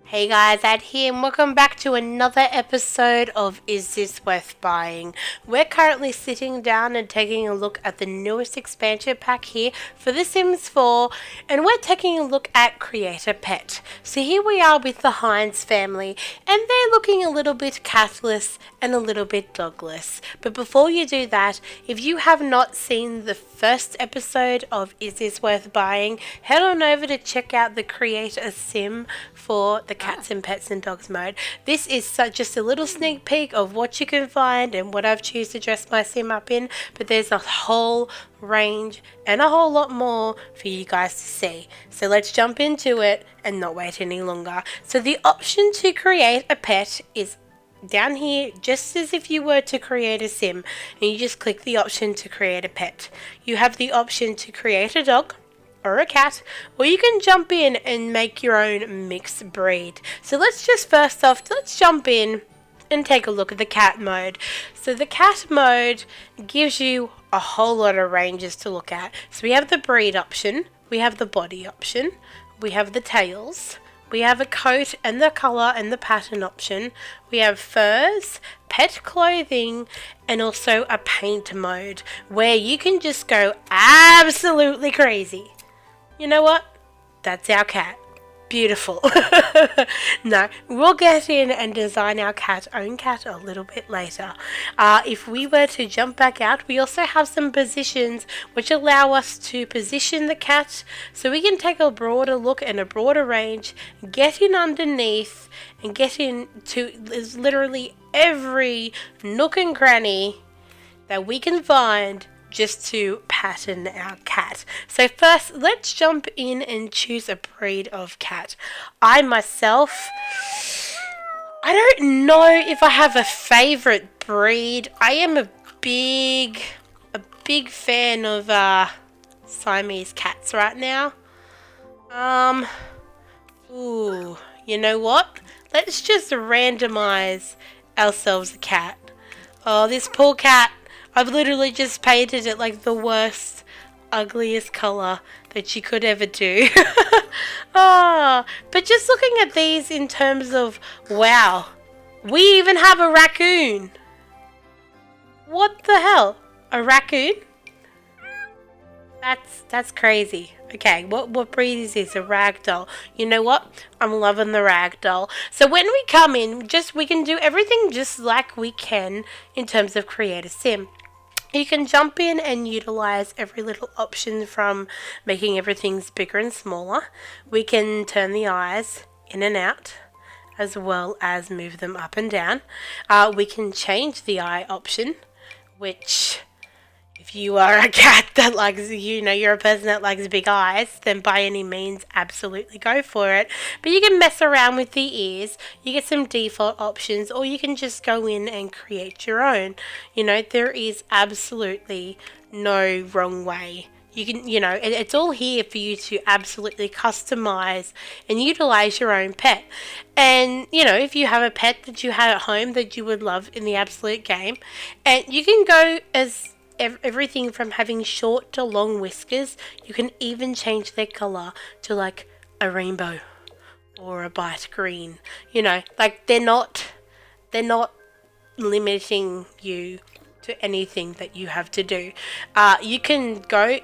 Hey guys, Ad here and welcome back to another episode of Is This Worth Buying? We're currently sitting down and taking a look at the newest expansion pack here for The Sims 4, and we're taking a look at Create a Pet. So here we are with the Hines family, and they're looking a little bit catless and a little bit dogless. But before you do that, if you have not seen the first episode of Is This Worth Buying, head on over to check out the Create a Sim for the cats and pets and dogs mode. This is just a little sneak peek of what you can find and what I've chosen to dress my sim up in, but there's a whole range and a whole lot more for you guys to see. So let's jump into it and not wait any longer. So the option to create a pet is down here, just as if you were to create a sim, and you just click the option to create a pet. You have the option to create a dog or a cat, or you can jump in and make your own mixed breed. So let's jump in and take a look at the cat mode. So the cat mode gives you a whole lot of ranges to look at. So we have the breed option, we have the body option, we have the tails, we have a coat and the colour and the pattern option, we have furs, pet clothing, and also a paint mode where you can just go absolutely crazy. You know what? That's our cat. Beautiful. No, we'll get in and design our own cat a little bit later. If we were to jump back out, we also have some positions which allow us to position the cat so we can take a broader look and a broader range, get in underneath and get into literally every nook and cranny that we can find just to pattern our cat. So first, let's jump in and choose a breed of cat. I myself, I don't know if I have a favorite breed. I am a big fan of Siamese cats right now. You know what? Let's just randomize ourselves a cat. Oh, this poor cat. I've literally just painted it like the worst, ugliest colour that you could ever do. But just looking at these in terms of, wow, we even have a raccoon. What the hell? A raccoon? That's crazy. Okay, what breed is this? A ragdoll. You know what? I'm loving the ragdoll. So when we come in, we can do everything just like we can in terms of create a sim. You can jump in and utilize every little option from making everything bigger and smaller. We can turn the eyes in and out as well as move them up and down. We can change the eye option, which if you are a cat that likes, you're a person that likes big eyes, then by any means, absolutely go for it. But you can mess around with the ears, you get some default options, or you can just go in and create your own. There is absolutely no wrong way. You can, it's all here for you to absolutely customize and utilize your own pet. And, if you have a pet that you have at home that you would love in the absolute game, and you can go as everything from having short to long whiskers. You can even change their colour to like a rainbow or a bright green. They're not limiting you to anything that you have to do. You can go,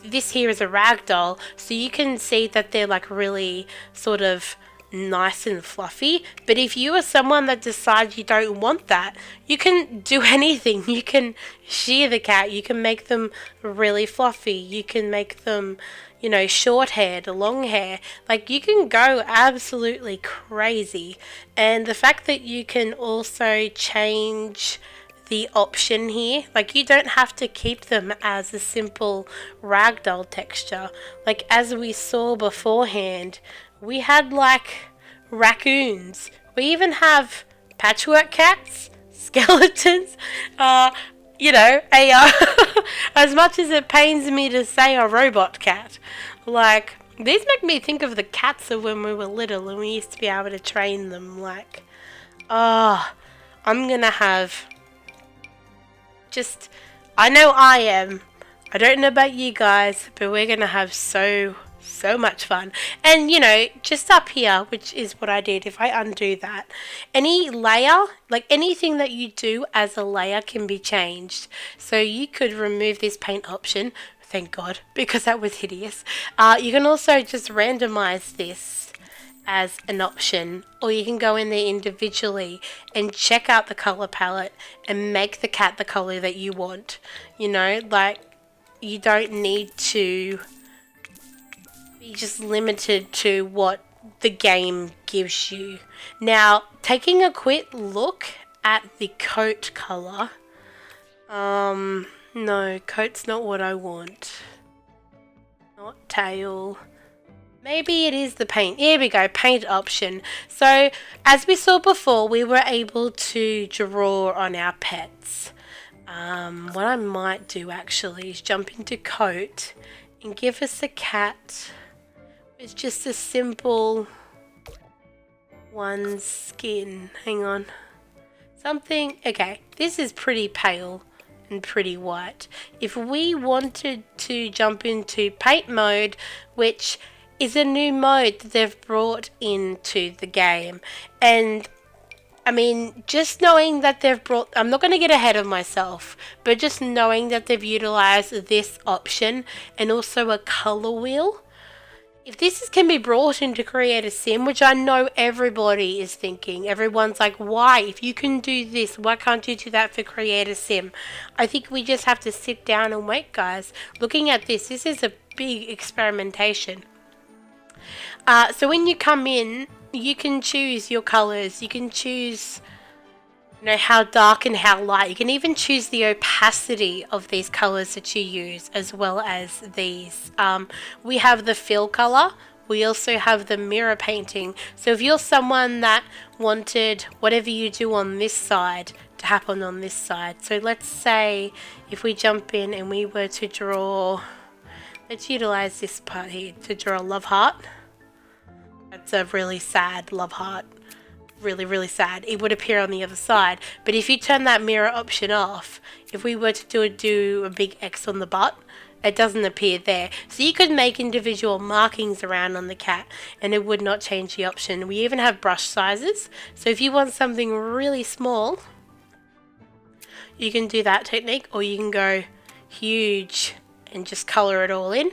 this here is a ragdoll, so you can see that they're like really sort of nice and fluffy. But if you are someone that decides you don't want that, you can do anything. You can shear the cat, you can make them really fluffy, you can make them short haired, long hair. You can go absolutely crazy. And the fact that you can also change the option here, you don't have to keep them as a simple ragdoll texture. As we saw beforehand, we had raccoons. We even have patchwork cats, skeletons, as much as it pains me to say, a robot cat. These make me think of the cats of when we were little and we used to be able to train them. I'm gonna have I know I am. I don't know about you guys, but we're gonna have so So much fun. And you know, just up here, which is what I did, if I undo that, any layer, like anything that you do as a layer can be changed. So you could remove this paint option, thank God, because that was hideous. You can also just randomize this as an option, or you can go in there individually and check out the color palette and make the cat the color that you want. You know, like, you don't need to be just limited to what the game gives you. Now, taking a quick look at the coat color. No, coat's not what I want. Not tail. Maybe it is the paint. Here we go, paint option. So, as we saw before, we were able to draw on our pets. What I might do actually is jump into coat and give us a cat. It's just a simple one skin. Hang on. Something, okay, this is pretty pale and pretty white. If we wanted to jump into paint mode, which is a new mode that they've brought into the game, and I mean, just knowing that they've brought, I'm not going to get ahead of myself, but just knowing that they've utilized this option and also a color wheel. If this can be brought into Create a Sim, which I know everybody is thinking, everyone's like, why? If you can do this, why can't you do that for Create a Sim? I think we just have to sit down and wait, guys. Looking at this is a big experimentation. So when you come in, you can choose your colors. You can choose, you know, how dark and how light. You can even choose the opacity of these colors that you use, as well as these. We have the fill color. We also have the mirror painting. So if you're someone that wanted whatever you do on this side to happen on this side. So let's say if we jump in and we were to draw, let's utilize this part here to draw a love heart. That's a really sad love heart. Really, really sad. It would appear on the other side. But if you turn that mirror option off, if we were to do a big X on the butt, it doesn't appear there. So you could make individual markings around on the cat and it would not change the option. We even have brush sizes. So if you want something really small, you can do that technique, or you can go huge and just color it all in.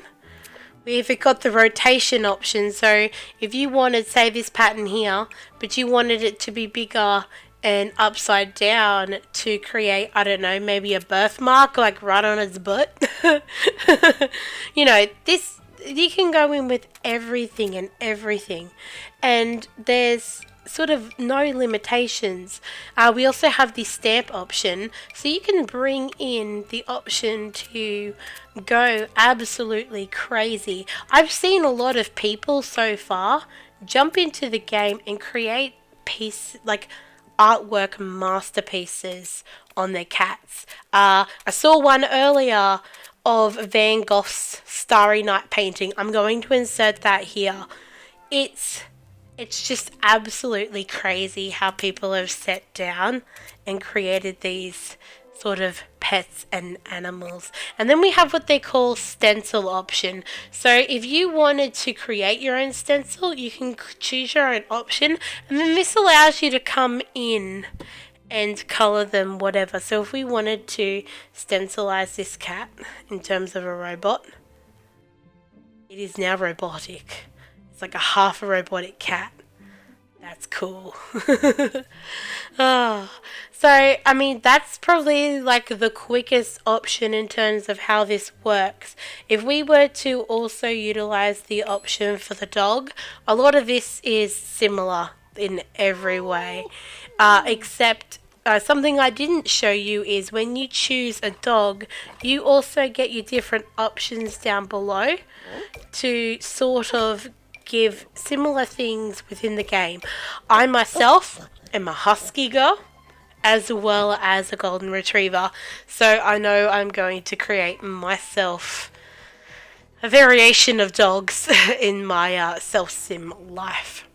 We've got the rotation option, so if you wanted, say, this pattern here, but you wanted it to be bigger and upside down to create, I don't know, maybe a birthmark, like right on its butt. You know, this, you can go in with everything and everything. And there's sort of no limitations. We also have the stamp option, so you can bring in the option to go absolutely crazy. I've seen a lot of people so far jump into the game and create like artwork masterpieces on their cats. I saw one earlier of Van Gogh's Starry Night painting. I'm going to insert that here. It's just absolutely crazy how people have sat down and created these sort of pets and animals. And then we have what they call stencil option. So if you wanted to create your own stencil, you can choose your own option, and then this allows you to come in and color them whatever. So if we wanted to stencilize this cat in terms of a robot, it is now robotic. It's like a half a robotic cat. That's cool. Oh, so, I mean, that's probably like the quickest option in terms of how this works. If we were to also utilize the option for the dog, a lot of this is similar in every way, except something I didn't show you is when you choose a dog, you also get your different options down below to sort of give similar things within the game. I myself am a husky girl as well as a golden retriever, so I know I'm going to create myself a variation of dogs in my self-sim life.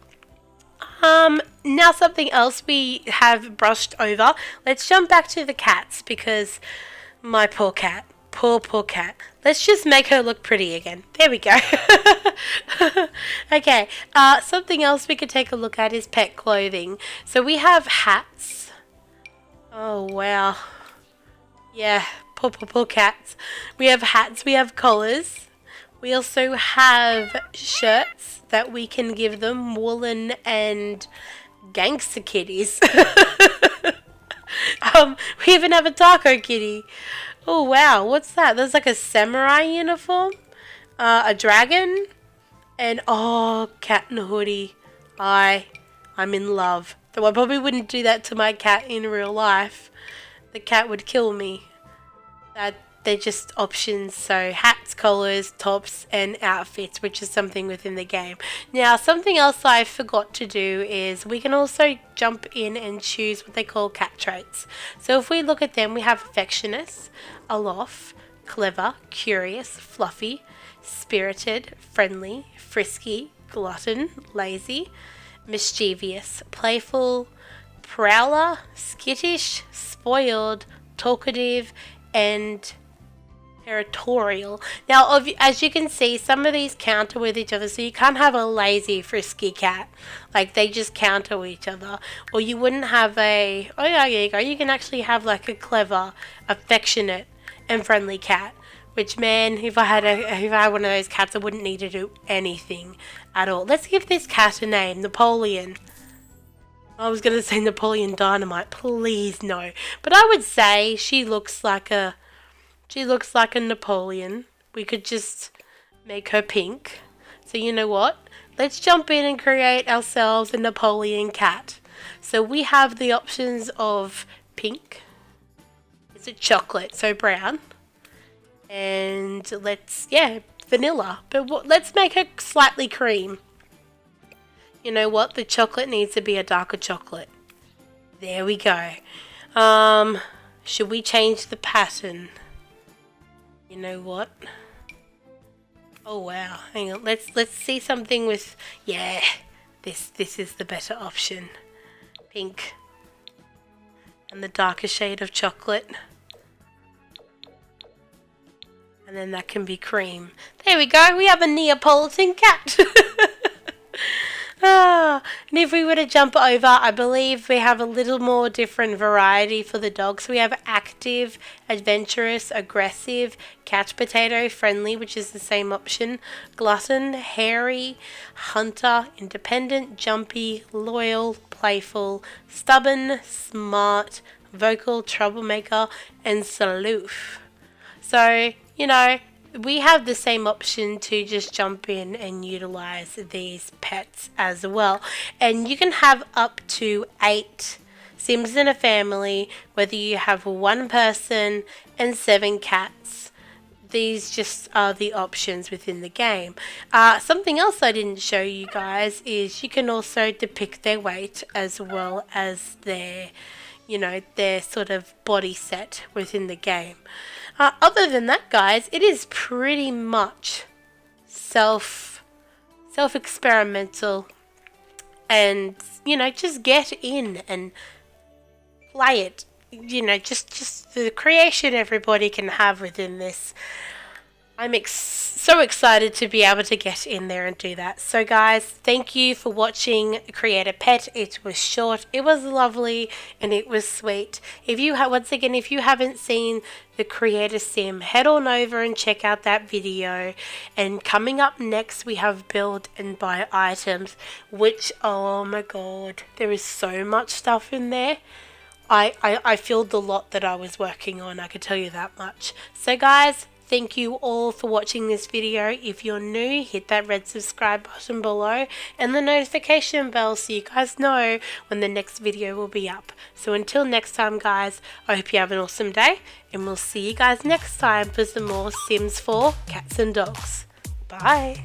Now something else we have brushed over. Let's jump back to the cats, because my poor cat. Poor cat. Let's just make her look pretty again. There we go. Okay, something else we could take a look at is pet clothing. So we have hats. Oh, wow. Yeah, poor cats. We have hats, we have collars. We also have shirts that we can give them, woolen and gangster kitties. We even have a taco kitty. Oh wow, what's that? There's like a samurai uniform, a dragon, and oh, cat in a hoodie. I'm in love. Though I probably wouldn't do that to my cat in real life. The cat would kill me. They're just options, so hats, collars, tops, and outfits, which is something within the game. Now, something else I forgot to do is we can also jump in and choose what they call cat traits. So if we look at them, we have affectionate, aloof, clever, curious, fluffy, spirited, friendly, frisky, glutton, lazy, mischievous, playful, prowler, skittish, spoiled, talkative, and territorial. Now, as you can see, some of these counter with each other, so you can't have a lazy, frisky cat. Like, they just counter with each other. Or you wouldn't have a, oh yeah, there you go, you can actually have like a clever, affectionate, and friendly cat. Which, man, if I had one of those cats, I wouldn't need to do anything at all. Let's give this cat a name, Napoleon. I was going to say Napoleon Dynamite, please no. But I would say she looks like a Napoleon. We could just make her pink. So you know what? Let's jump in and create ourselves a Napoleon cat. So we have the options of pink. Is it chocolate? So brown. And vanilla. But let's make her slightly cream. You know what? The chocolate needs to be a darker chocolate. There we go. Should we change the pattern? You know what? Oh wow. Hang on. Let's see something with, yeah. This is the better option. Pink. And the darker shade of chocolate. And then that can be cream. There we go. We have a Neapolitan cat. And if we were to jump over, I believe we have a little more different variety for the dogs. We have active, adventurous, aggressive, couch potato, friendly, which is the same option, glutton, hairy, hunter, independent, jumpy, loyal, playful, stubborn, smart, vocal, troublemaker, and aloof. So, you know, we have the same option to just jump in and utilize these pets as well. And you can have up to 8 Sims in a family, whether you have 1 person and 7 cats. These just are the options within the game. Something else I didn't show you guys is you can also depict their weight as well as their sort of body set within the game. Other than that, guys, it is pretty much self-experimental, and just get in and play it. Just the creation everybody can have within this. I'm so excited to be able to get in there and do that. So guys, thank you for watching Create a Pet. It was short, it was lovely, and it was sweet. If you haven't seen the Create a Sim, head on over and check out that video. And coming up next, we have build and buy items, which, oh my god, there is so much stuff in there. I filled the lot that I was working on, I could tell you that much. So guys, thank you all for watching this video. If you're new, hit that red subscribe button below and the notification bell so you guys know when the next video will be up. So until next time, guys, I hope you have an awesome day, and we'll see you guys next time for some more Sims 4 cats and dogs. Bye.